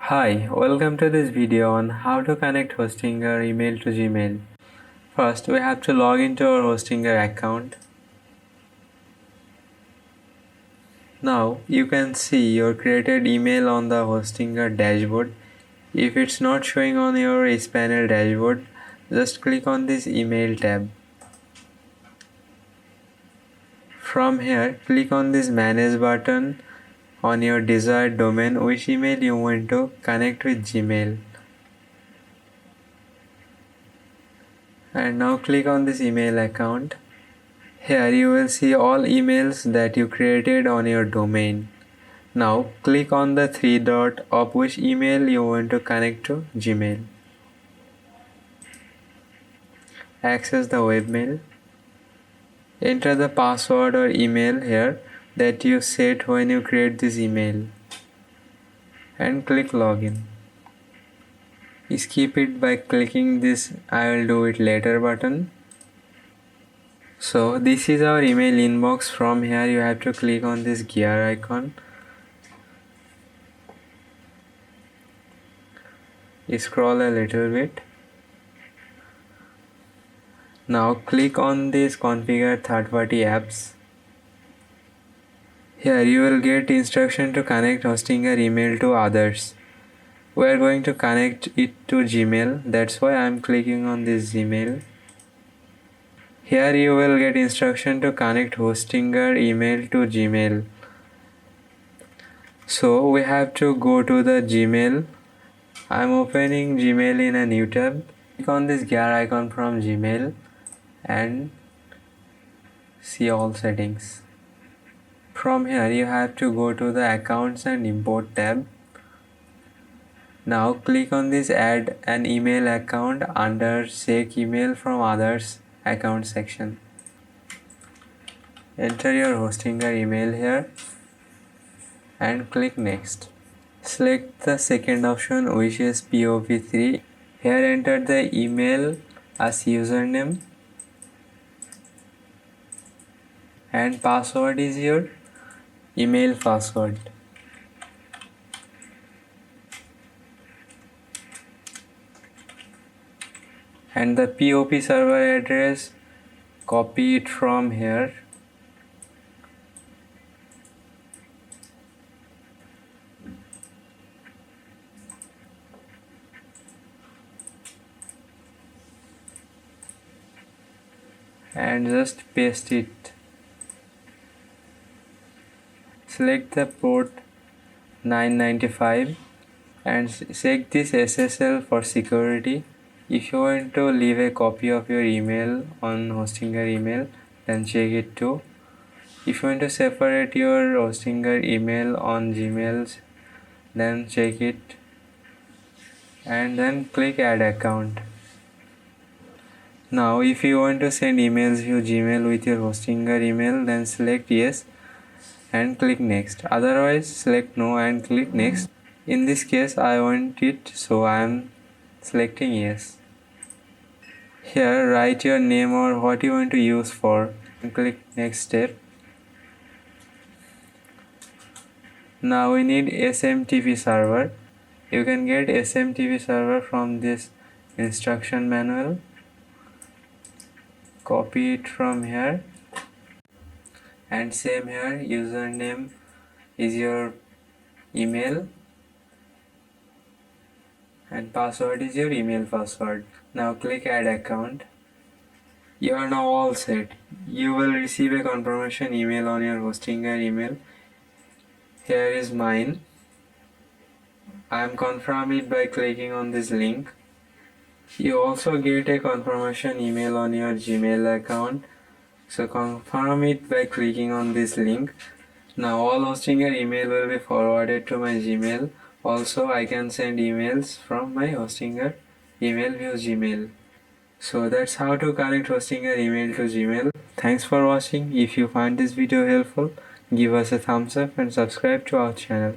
Hi, welcome to this video on how to connect Hostinger email to Gmail. First, we have to log into our Hostinger account. Now, you can see your created email on the Hostinger dashboard. If it's not showing on your panel dashboard, just click on this email tab. From here, click on this manage button on your desired domain, which email you want to connect with Gmail. And now click on this email account. Here you will see all emails that you created on your domain. Now click on the three dot of which email you want to connect to Gmail. Access the webmail. Enter the password or email here that you set when you create this email and click login. Skip it by clicking this I will do it later button. So this is our email inbox. From here you have to click on this gear icon. Scroll a little bit. Now click on this configure third-party apps. Here you will get instruction to connect Hostinger email to others. We are going to connect it to Gmail. That's why I am clicking on this Gmail. Here you will get instruction to connect Hostinger email to Gmail. So we have to go to the Gmail. I am opening Gmail in a new tab. Click on this gear icon from Gmail and see all settings. From here you have to go to the accounts and import tab. Now click on this add an email account under check email from others account section. Enter your Hostinger email here and click next. Select the second option, which is POP3. Here enter the email as username and password is your email password. And the POP server address, copy it from here. And just paste it. Select the port 995 and check this SSL for security. If you want to leave a copy of your email on Hostinger email, then check it too. If you want to separate your Hostinger email on Gmail, then check it and then click add account. Now if you want to send emails to Gmail with your Hostinger email, then select yes and click next. Otherwise select no and click next. In this case I want it, so I am selecting yes. Here write your name or what you want to use for and click next step. Now we need SMTP server. You can get SMTP server from this instruction manual. Copy it from here and same here, username is your email and password is your email password. Now click add account. You are now all set. You will receive a confirmation email on your Hostinger email. Here is mine. I am confirm it by clicking on this link. You also get a confirmation email on your Gmail account. So confirm it by clicking on this link. Now all Hostinger email will be forwarded to my Gmail. Also I can send emails from my Hostinger email via Gmail. So that's how to connect Hostinger email to Gmail. Thanks for watching. If you find this video helpful, give us a thumbs up and subscribe to our channel.